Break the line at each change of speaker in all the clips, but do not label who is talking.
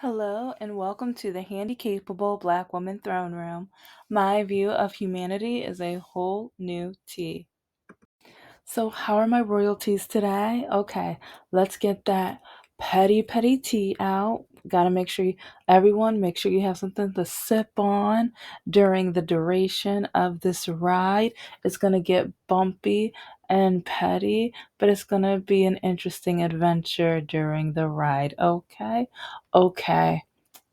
Hello and welcome to the Handicapable Black Woman Throne Room. My view of humanity is a whole new tea. So, how are my royalties today? Okay, let's get that petty tea out. Gotta make sure everyone make sure you have something to sip on during the duration of this ride. It's gonna get bumpy and petty, but it's gonna be an interesting adventure during the ride. Okay,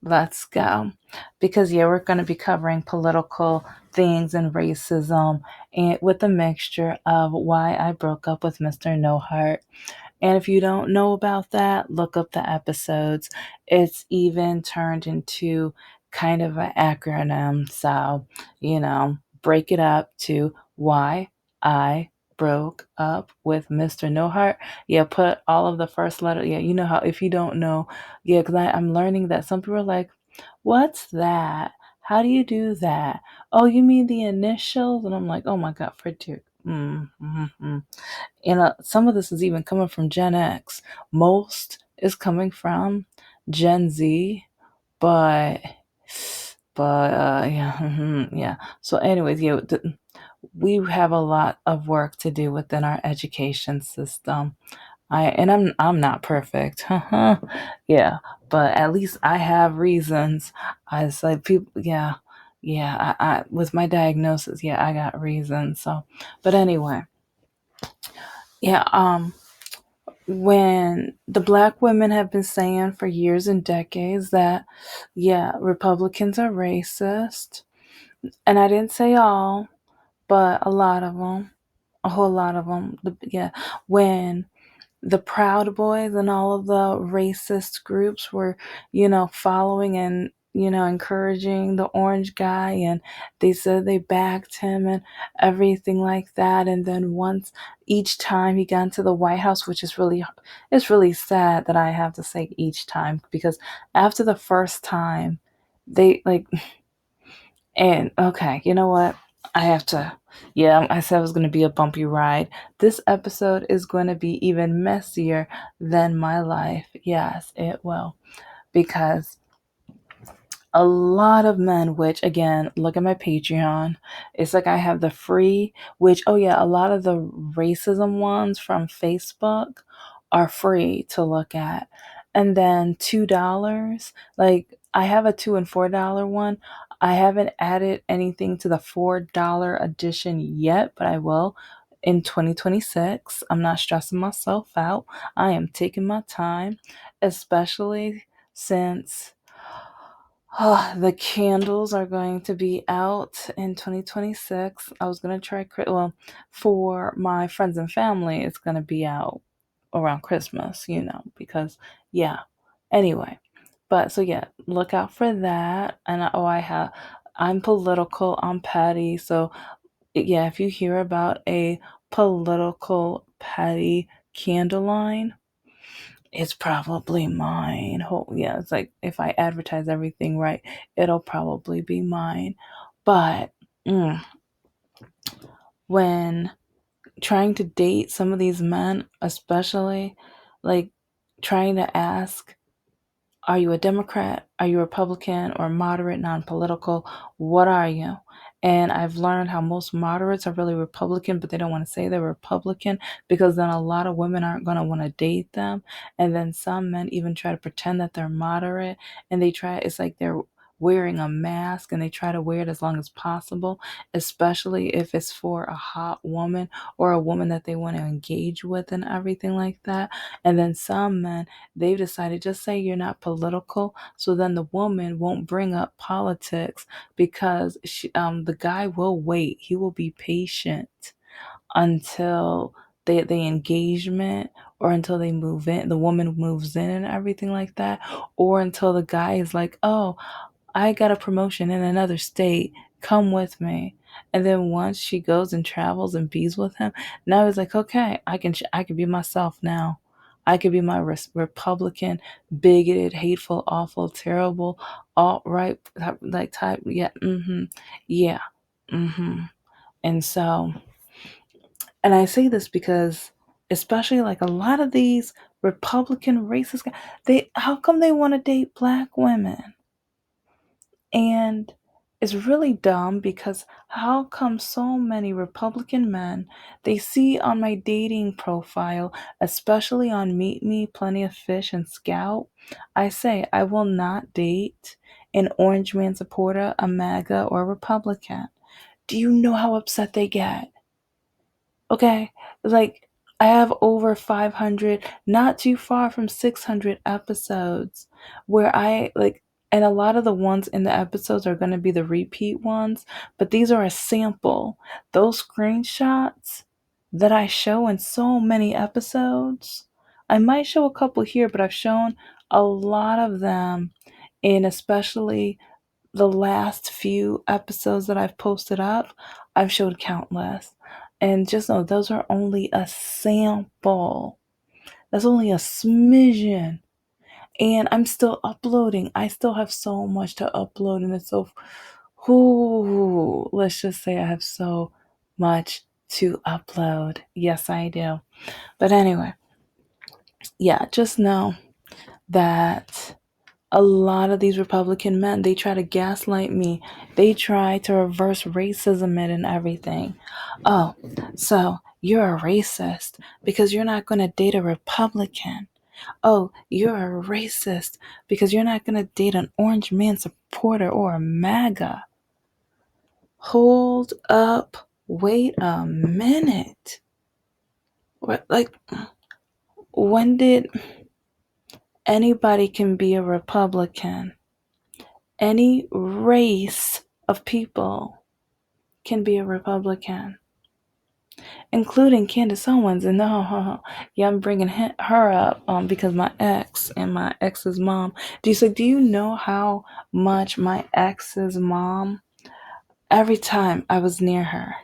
let's go. Because yeah, we're gonna be covering political things and racism and with a mixture of why I broke up with Mr. No Heart. And if you don't know about that, look up the episodes. It's even turned into kind of an acronym. So, break it up to why I broke up with Mr. No Heart. Yeah, put all of the first letter. Yeah, you know how, if you don't know, yeah, because I'm learning that some people are like, what's that? How do you do that? Oh, you mean the initials? And I'm like, oh my God, for Duke. And some of this is even coming from Gen X. Most is coming from Gen Z, but yeah, yeah. So, anyways, yeah, we have a lot of work to do within our education system. I'm not perfect. Yeah, but at least I have reasons. I say people, yeah. I with my diagnosis, yeah, I got reasons. So, but anyway, yeah. When the black women have been saying for years and decades that, yeah, Republicans are racist, and I didn't say all, but a lot of them, a whole lot of them. Yeah, when the Proud Boys and all of the racist groups were, following and, encouraging the orange guy, and they said they backed him and everything like that. And then once each time he got into the White House, which is really, it's really sad that I have to say each time, because after the first time, they like, and okay, you know what? I have to. Yeah, I said it was going to be a bumpy ride. This episode is going to be even messier than my life. Yes, it will. Because a lot of men, which again, look at my Patreon. It's like I have the free, which, oh yeah, a lot of the racism ones from Facebook are free to look at. And then $2, like I have a $2 and $4 one. I haven't added anything to the $4 edition yet, but I will in 2026. I'm not stressing myself out. I am taking my time, especially since the candles are going to be out in 2026. I was going to try, well, for my friends and family, it's going to be out around Christmas, because, yeah. Anyway, but so yeah, look out for that. And I'm political, I'm petty. So, yeah, if you hear about a political petty candle line, it's probably mine. Yeah, it's like if I advertise everything right, it'll probably be mine. But mm, when trying to date some of these men, especially like trying to ask, are you a Democrat? Are you Republican or moderate, non political? What are you? And I've learned how most moderates are really Republican, but they don't want to say they're Republican because then a lot of women aren't going to want to date them. And then some men even try to pretend that they're moderate and it's like they're wearing a mask and they try to wear it as long as possible, especially if it's for a hot woman or a woman that they want to engage with and everything like that. And then some men, they've decided just say you're not political, so then the woman won't bring up politics because the guy will wait. He will be patient until the engagement, or until they move in, the woman moves in and everything like that, or until the guy is like, oh, I got a promotion in another state. Come with me. And then once she goes and travels and bees with him, now he's like, okay, I can be myself now. I could be my Republican, bigoted, hateful, awful, terrible, alt right like type. Yeah, yeah, mm-hmm. And so, and I say this because, especially like a lot of these Republican racist guy. They how come they want to date black women? And it's really dumb because how come so many Republican men they see on my dating profile, especially on Meet Me, Plenty of Fish, and Scout, I say I will not date an orange man supporter, a MAGA, or a Republican. Do you know how upset they get? Okay, like I have over 500, not too far from 600 episodes where I like, and a lot of the ones in the episodes are going to be the repeat ones, but these are a sample. Those screenshots that I show in so many episodes, I might show a couple here, but I've shown a lot of them in especially the last few episodes that I've posted up, I've showed countless. And just know those are only a sample. That's only a smidgen. And I'm still uploading. I still have so much to upload. And it's so, let's just say I have so much to upload. Yes, I do. But anyway, yeah, just know that a lot of these Republican men, they try to gaslight me. They try to reverse racism it and everything. Oh, so you're a racist because you're not going to date a Republican. Oh, you're a racist because you're not going to date an orange man supporter or a MAGA. Hold up. Wait a minute. What, like, when did anybody can be a Republican? Any race of people can be a Republican, including Candace Owens. And no, yeah, I'm bringing her up because my ex and my ex's mom. Do you know how much my ex's mom? Every time I was near her,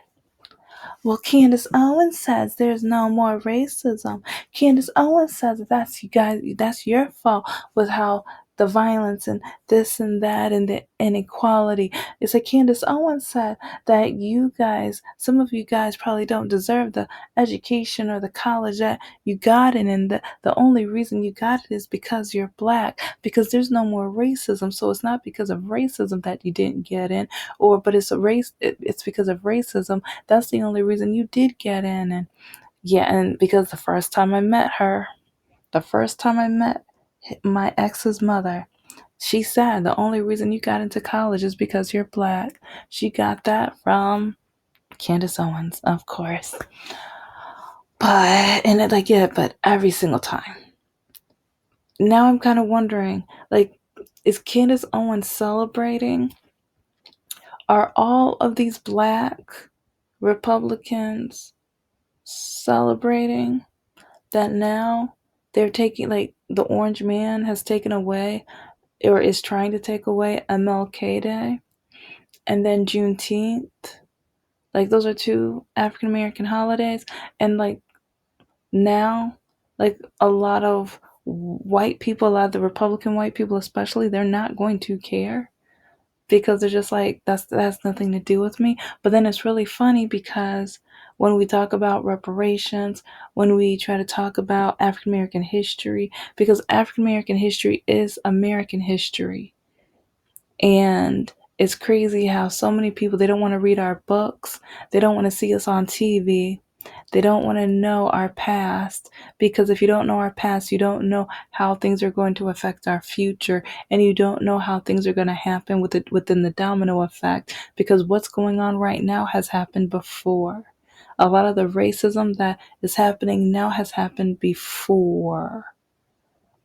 well, Candace Owens says there's no more racism. Candace Owens says that's you guys, that's your fault with how the violence and this and that and the inequality. It's like Candace Owens said that you guys, some of you guys probably don't deserve the education or the college that you got in, and the only reason you got it is because you're black, because there's no more racism. So it's not because of racism that you didn't get in, or but it's a race. It's because of racism that's the only reason you did get in. And yeah, and because the first time I met her, the first time I met my ex's mother, she said the only reason you got into college is because you're black. She got that from Candace Owens, of course. But, and it like, yeah, but every single time. Now I'm kind of wondering, like, is Candace Owens celebrating? Are all of these black Republicans celebrating that now they're taking, like, the orange man has taken away or is trying to take away MLK Day and then Juneteenth? Like, those are two African American holidays. And, like, now, like, a lot of white people, a lot of the Republican white people especially, they're not going to care because they're just like, that's nothing to do with me. But then it's really funny because when we talk about reparations, when we try to talk about African American history, because African American history is American history. And it's crazy how so many people, they don't want to read our books, they don't want to see us on TV, they don't want to know our past, because if you don't know our past, you don't know how things are going to affect our future, and you don't know how things are going to happen within the domino effect, because what's going on right now has happened before. A lot of the racism that is happening now has happened before.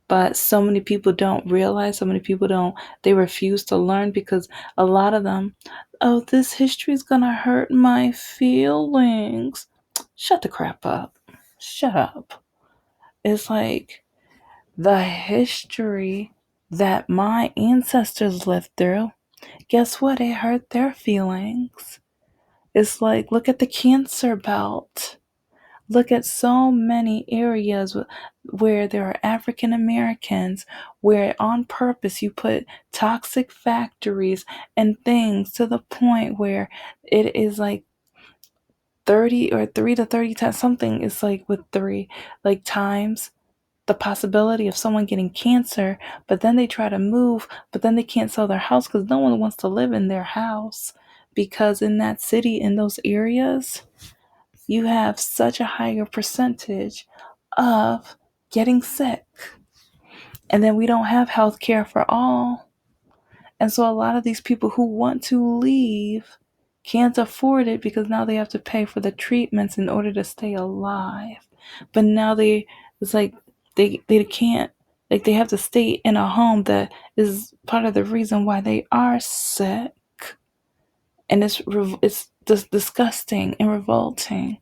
But so many people don't realize, so many people don't, they refuse to learn because a lot of them, oh, this history is gonna hurt my feelings. Shut the crap up. Shut up. It's like the history that my ancestors lived through. Guess what? It hurt their feelings. It's like, look at the cancer belt. Look at so many areas where there are African Americans, where on purpose you put toxic factories and things to the point where it is like 30 or 3 to 30 times, something is like with 3, like times the possibility of someone getting cancer, but then they try to move, but then they can't sell their house because no one wants to live in their house. Because in that city, in those areas, you have such a higher percentage of getting sick. And then we don't have health care for all. And so a lot of these people who want to leave can't afford it because now they have to pay for the treatments in order to stay alive. But now it's like they can't, like they have to stay in a home that is part of the reason why they are sick. And it's just disgusting and revolting.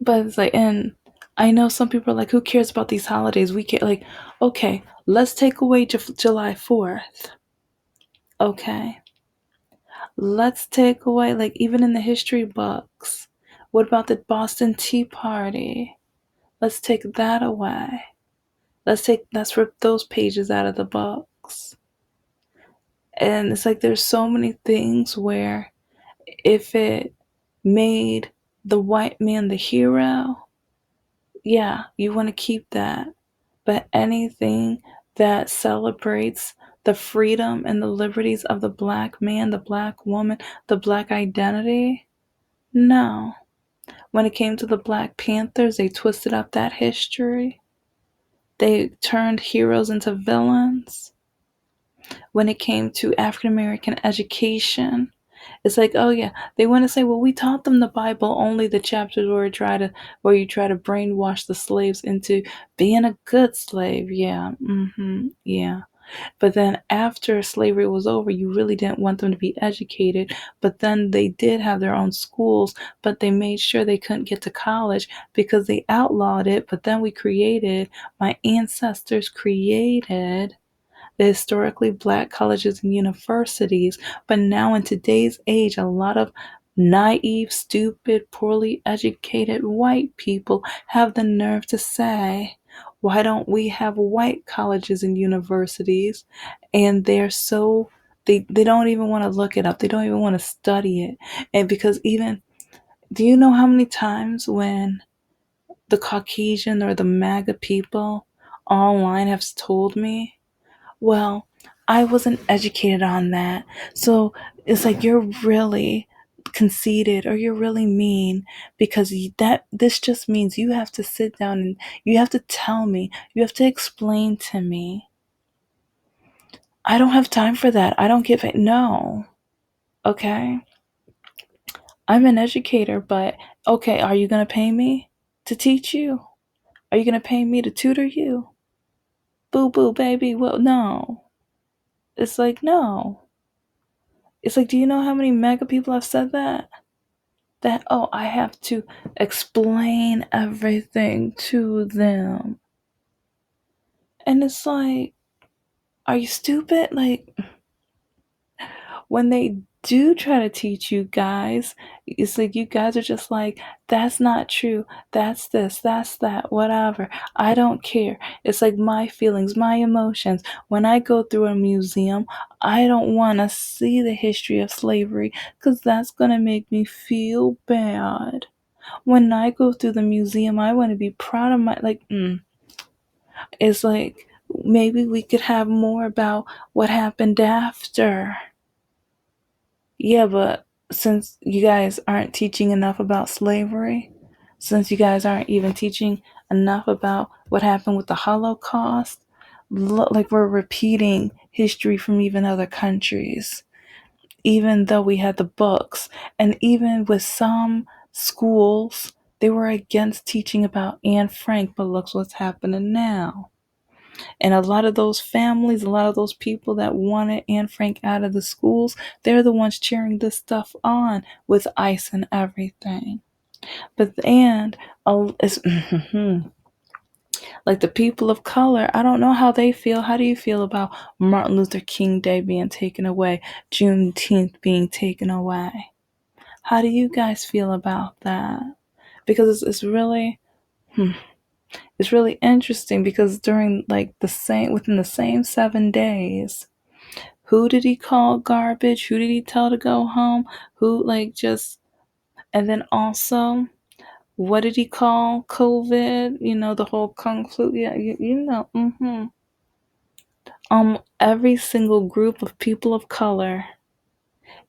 But it's like, and I know some people are like, who cares about these holidays? We can't, like, okay, let's take away July 4th. Okay. Let's take away, like, even in the history books, what about the Boston Tea Party? Let's take that away. Let's rip those pages out of the books. And it's like there's so many things where if it made the white man the hero, yeah, you want to keep that. But anything that celebrates the freedom and the liberties of the black man, the black woman, the black identity, no. When it came to the Black Panthers, they twisted up that history. They turned heroes into villains. When it came to African American education, it's like, oh yeah, they want to say, well, we taught them the Bible, only the chapters where you try to brainwash the slaves into being a good slave. Yeah, yeah. But then after slavery was over, you really didn't want them to be educated. But then they did have their own schools, but they made sure they couldn't get to college because they outlawed it. But then my ancestors created the historically black colleges and universities. But now, in today's age, a lot of naive, stupid, poorly educated white people have the nerve to say, why don't we have white colleges and universities? And they don't even want to look it up. They don't even want to study it. And because even, do you know how many times when the Caucasian or the MAGA people online have told me, well, I wasn't educated on that. So it's like you're really conceited or you're really mean because this just means you have to sit down and you have to tell me, you have to explain to me. I don't have time for that. I don't give it. No. Okay. I'm an educator, but okay, are you going to pay me to teach you? Are you going to pay me to tutor you? Boo boo, baby. Well, no. It's like, no. It's like, do you know how many mega people have said that? That, oh, I have to explain everything to them. And it's like, are you stupid? Like, when they do try to teach you guys, it's like you guys are just like, that's not true. That's this, that's that, whatever. I don't care. It's like my feelings, my emotions. When I go through a museum, I don't want to see the history of slavery because that's going to make me feel bad. When I go through the museum, I want to be proud of it's like maybe we could have more about what happened after. Yeah, but since you guys aren't teaching enough about slavery, since you guys aren't even teaching enough about what happened with the Holocaust, like we're repeating history from even other countries, even though we had the books. And even with some schools, they were against teaching about Anne Frank, but look what's happening now. And a lot of those families, a lot of those people that wanted Anne Frank out of the schools, they're the ones cheering this stuff on with ICE and everything. But it's like the people of color, I don't know how they feel. How do you feel about Martin Luther King Day being taken away, Juneteenth being taken away? How do you guys feel about that? Because it's really, it's really interesting because during within the same 7 days, who did he call garbage? Who did he tell to go home? Who, and then also, what did he call COVID? The whole kung flu. Yeah, every single group of people of color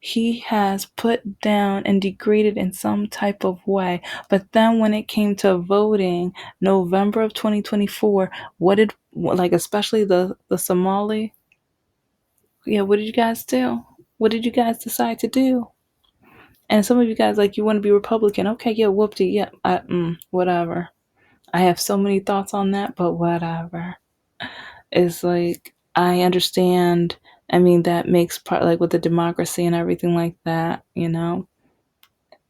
he has put down and degraded in some type of way. But then when it came to voting, November of 2024, like, especially the Somali, yeah, what did you guys do? What did you guys decide to do? And some of you guys, like, you want to be Republican. Okay, yeah, whoopty, yeah, whatever. I have so many thoughts on that, but whatever. It's like, I understand. I mean, that makes part, like, with the democracy and everything like that.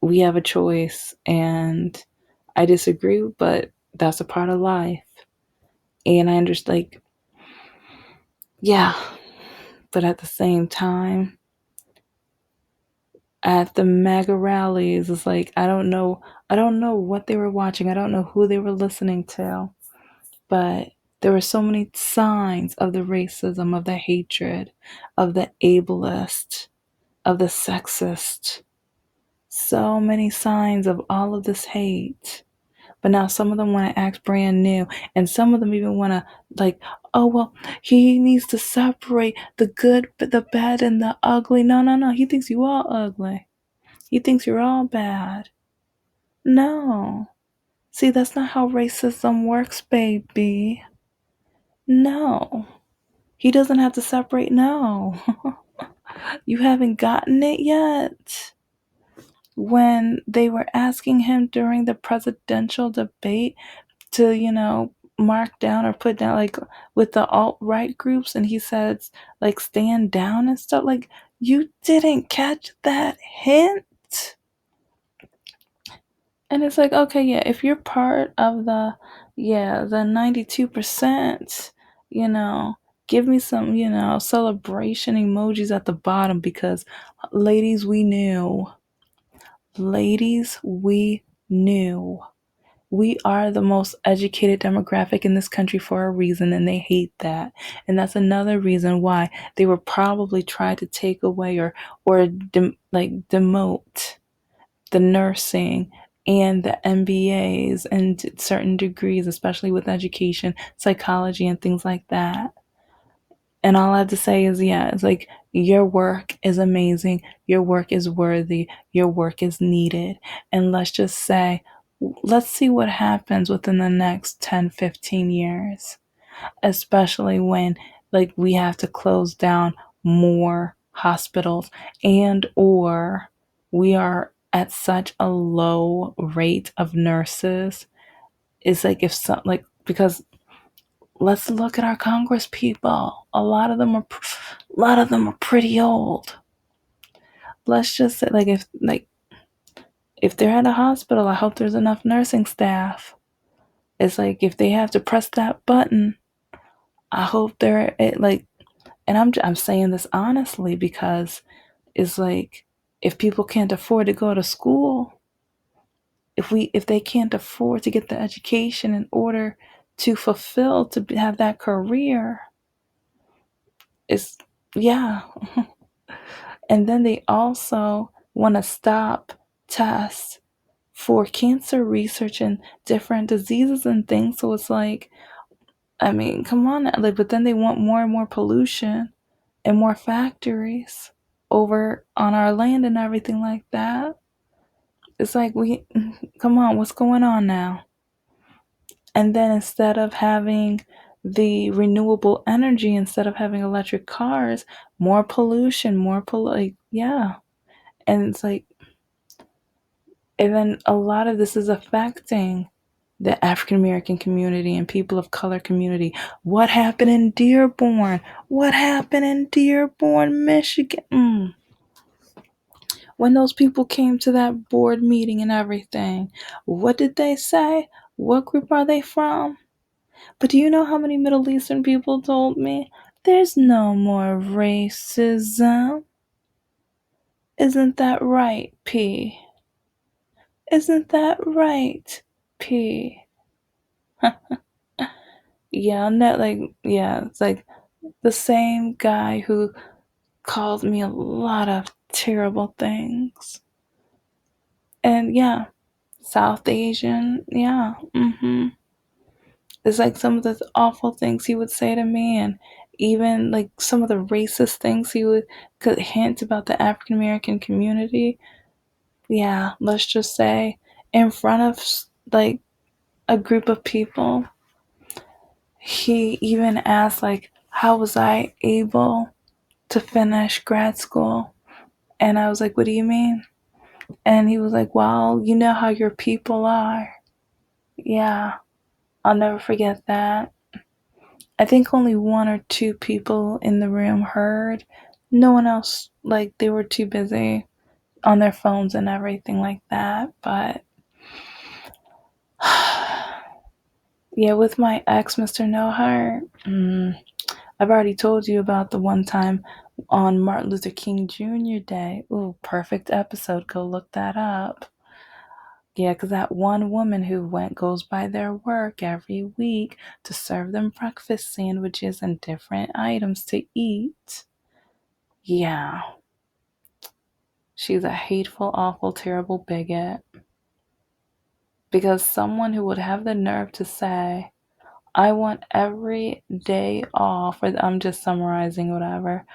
We have a choice, and I disagree, but that's a part of life. And I understand, like, yeah, but at the same time, at the MAGA rallies, it's like, I don't know what they were watching. I don't know who they were listening to, but there were so many signs of the racism, of the hatred, of the ableist, of the sexist. So many signs of all of this hate. But now some of them want to act brand new, and some of them even want to, like, oh well, he needs to separate the good, the bad, and the ugly. No, no, no. He thinks you all ugly. He thinks you're all bad. No. See, that's not how racism works, baby. No. He doesn't have to separate. No. You haven't gotten it yet. When they were asking him during the presidential debate to, mark down or put down, like, with the alt-right groups, and he said, like, stand down and stuff, like, you didn't catch that hint. And it's like, okay, yeah, if you're part of the 92%, you know give me some, celebration emojis at the bottom, because ladies, we knew. Ladies, we knew. We are the most educated demographic in this country for a reason, and they hate that. And that's another reason why they were probably trying to take away or demote the nursing and the MBAs and certain degrees, especially with education, psychology, and things like that. And all I have to say is, yeah, it's like, your work is amazing. Your work is worthy. Your work is needed. And let's see what happens within the next 10, 15 years, especially when, like, we have to close down more hospitals, and or we are at such a low rate of nurses. It's like, if some, like, because let's look at our Congress people. A lot of them are pretty old. Let's just say, like, if they're at a hospital, I hope there's enough nursing staff. It's like, if they have to press that button, I hope like, and I'm saying this honestly, because it's like, if people can't afford to go to school, if they can't afford to get the education in order to fulfill, to have that career, it's, yeah. And then they also want to stop tests for cancer research and different diseases and things. So it's like, I mean, come on. Like, but then they want more and more pollution and more factories over on our land and everything like that. It's like, come on, what's going on now? And then instead of having the renewable energy, instead of having electric cars, more pollution, like, yeah. And it's like, and then a lot of this is affecting the African American community and people of color community. What happened in Dearborn? What happened in Dearborn, Michigan? When those people came to that board meeting and everything, what did they say? What group are they from? But do you know how many Middle Eastern people told me? There's no more racism. Isn't that right, P? Isn't that right, P? Yeah, not like, yeah, it's like the same guy who called me a lot of terrible things. And yeah, South Asian. Yeah. It's like some of the awful things he would say to me, and even like some of the racist things he would could hint about the African American community. Yeah, let's just say in front of like a group of people, he even asked like, how was I able to finish grad school? And I was like, what do you mean? And he was like, well, you know how your people are. Yeah, I'll never forget that. I think only one or two people in the room heard. No one else, like, they were too busy on their phones and everything like that. But yeah, with my ex, Mr. No Heart, I've already told you about the one time on Martin Luther King Jr. Day. Ooh, perfect episode. Go look that up. Yeah, because that one woman who goes by their work every week to serve them breakfast sandwiches and different items to eat. Yeah, she's a hateful, awful, terrible bigot. Because someone who would have the nerve to say, I want every day off, or I'm just summarizing whatever,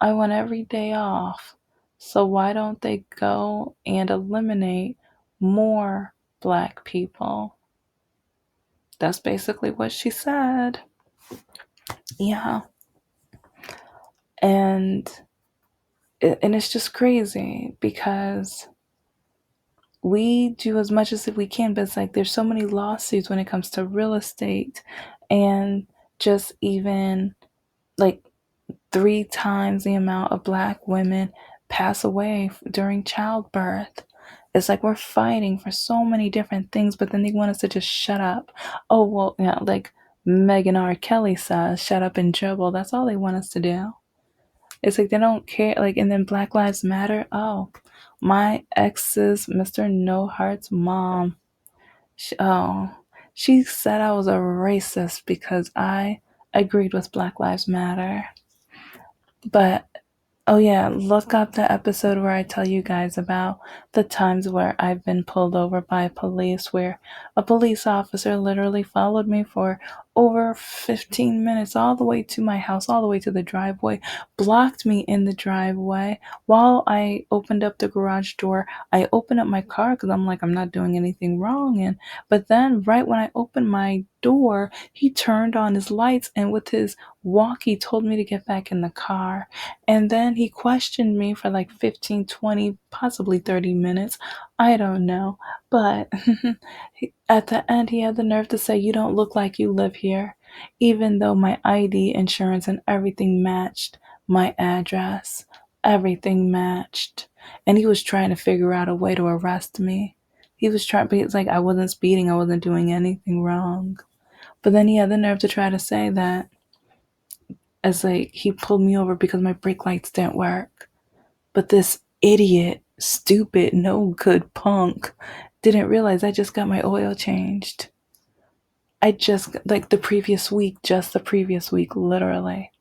I want every day off. So why don't they go and eliminate more black people? That's basically what she said. Yeah. And it's just crazy because we do as much as we can, but it's like there's so many lawsuits when it comes to real estate, and just even like 3 times the amount of black women pass away during childbirth. It's like we're fighting for so many different things, but then they want us to just shut up. Oh, well, yeah, like Megan R. Kelly says, shut up and dribble. That's all they want us to do. It's like they don't care. Like, and then Black Lives Matter. Oh, my ex's Mr. No Heart's mom. Oh, she said I was a racist because I agreed with Black Lives Matter. But oh yeah, look up the episode where I tell you guys about the times where I've been pulled over by police, where a police officer literally followed me for over 15 minutes all the way to my house, all the way to the driveway, blocked me in the driveway while I opened up the garage door. I opened up my car because I'm like, I'm not doing anything wrong. And but then right when I opened my door, he turned on his lights and with his walkie told me to get back in the car. And then he questioned me for like 15, 20, possibly 30 minutes. I don't know. But at the end, he had the nerve to say, you don't look like you live here, even though my ID, insurance, and everything matched my address. Everything matched. And he was trying to figure out a way to arrest me. He was trying, but it's like I wasn't speeding, I wasn't doing anything wrong. But then he had the nerve to try to say that as like he pulled me over because my brake lights didn't work. But this idiot, stupid, no good punk didn't realize I just got my oil changed. I just, like just the previous week, literally.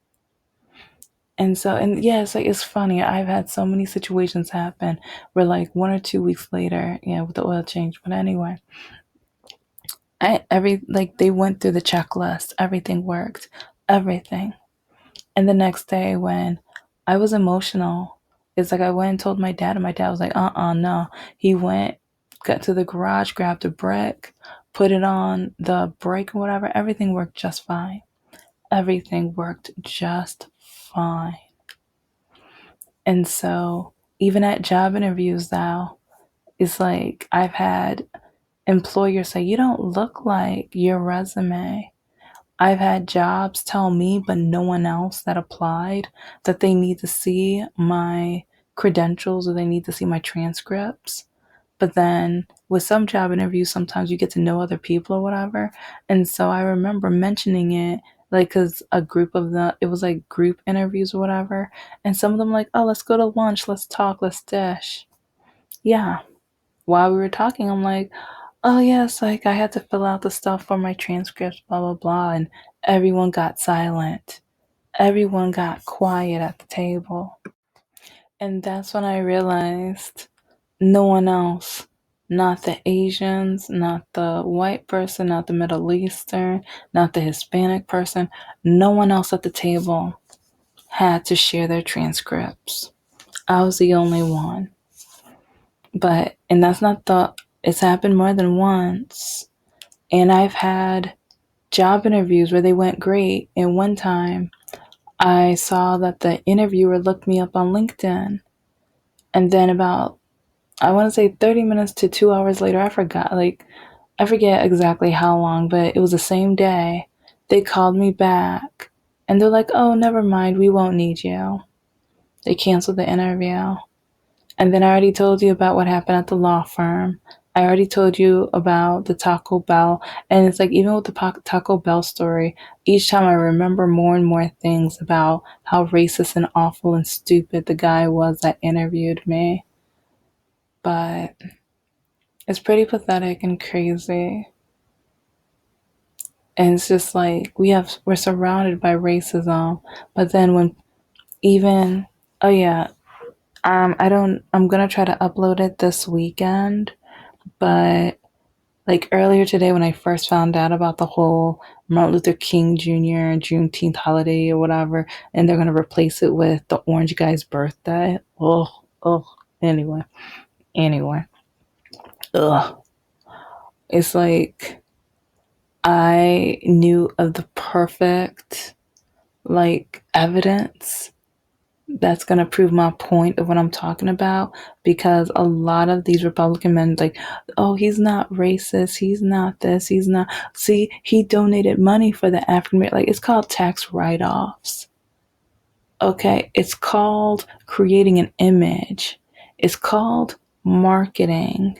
And so, and yeah, it's like, it's funny. I've had so many situations happen where, like, 1 or 2 weeks later, yeah, with the oil change. But anyway, like, they went through the checklist, everything worked, everything. And the next day, when I was emotional, it's like I went and told my dad, and my dad was like, no. He went, got to the garage, grabbed a brick, put it on the brake or whatever. Everything worked just fine. Everything worked just fine. And so, even at job interviews now, it's like I've had employers say, you don't look like your resume. I've had jobs tell me, but no one else that applied, that they need to see my credentials or they need to see my transcripts. But then with some job interviews, sometimes you get to know other people or whatever. And so I remember mentioning it, like, because it was like group interviews or whatever. And some of them, like, oh, let's go to lunch, let's talk, let's dish. Yeah. While we were talking, I'm like, oh, yes, like I had to fill out the stuff for my transcripts, blah, blah, blah. And everyone got silent. Everyone got quiet at the table. And that's when I realized no one else Not the Asians, not the white person, not the Middle Eastern, not the Hispanic person. No one else at the table had to share their transcripts. I was the only one. And that's not it's happened more than once. And I've had job interviews where they went great. And one time I saw that the interviewer looked me up on LinkedIn. And then about, I want to say 30 minutes to 2 hours later, I forget exactly how long, but it was the same day. They called me back and they're like, oh, never mind, we won't need you. They canceled the interview. And then I already told you about what happened at the law firm. I already told you about the Taco Bell. And it's like, even with the Taco Bell story, each time I remember more and more things about how racist and awful and stupid the guy was that interviewed me. But it's pretty pathetic and crazy. And it's just like we're surrounded by racism. But then when even oh yeah, I'm gonna try to upload it this weekend. But like earlier today when I first found out about the whole Martin Luther King Jr. Juneteenth holiday or whatever, and they're gonna replace it with the orange guy's birthday. Oh, anyway. Anyway. Ugh. It's like I knew of the perfect evidence that's going to prove my point of what I'm talking about, because a lot of these Republican men like, oh, he's not racist, he's not this, he's not, see, he donated money for the African American, it's called tax write-offs. Okay, it's called creating an image. It's called marketing.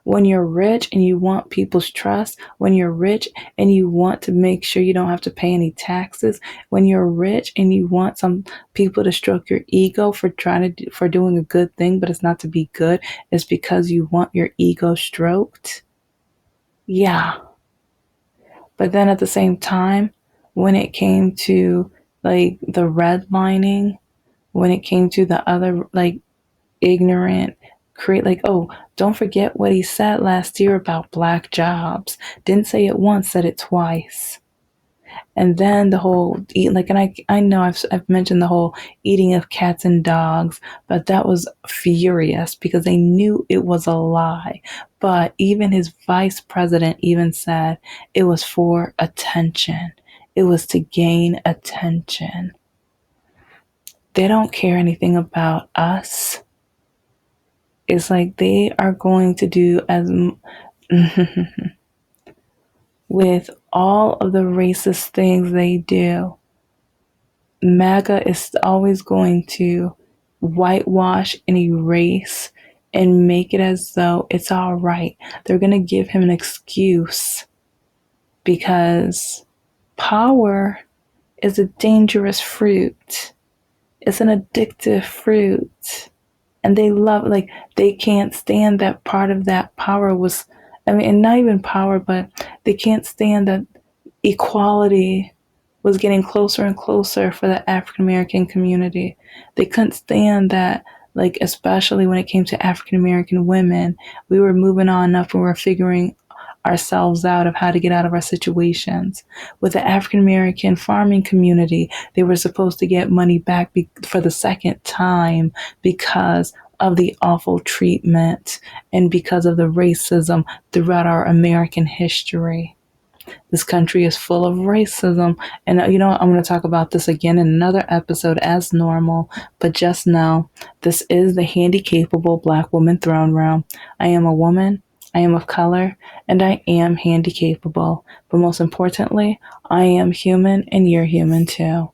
When you're rich and you want people's trust, when you're rich and you want to make sure you don't have to pay any taxes, when you're rich and you want some people to stroke your ego for doing a good thing, but it's not to be good, it's because you want your ego stroked. Yeah. But then at the same time, when it came to the redlining, when it came to the other ignorant create oh, don't forget what he said last year about black jobs. Didn't say it once, said it twice. And then the whole eat and I know I've mentioned the whole eating of cats and dogs, but that was furious because they knew it was a lie. But even his vice president even said it was for attention. It was to gain attention. They don't care anything about us. It's like they are going to do as with all of the racist things they do. MAGA is always going to whitewash and erase and make it as though it's all right. They're going to give him an excuse because power is a dangerous fruit. It's an addictive fruit. And they love, they can't stand that part of that power was, and not even power, but they can't stand that equality was getting closer and closer for the African American community. They couldn't stand that, especially when it came to African American women, we were moving on enough and we were figuring ourselves out of how to get out of our situations. With the African American farming community, they were supposed to get money back for the second time because of the awful treatment and because of the racism throughout our American history. This country is full of racism. And I'm going to talk about this again in another episode as normal. But just know, this is the Handicapable Black Woman Throne Room. I am a woman, I am of color, and I am handicapable. But most importantly, I am human and you're human too.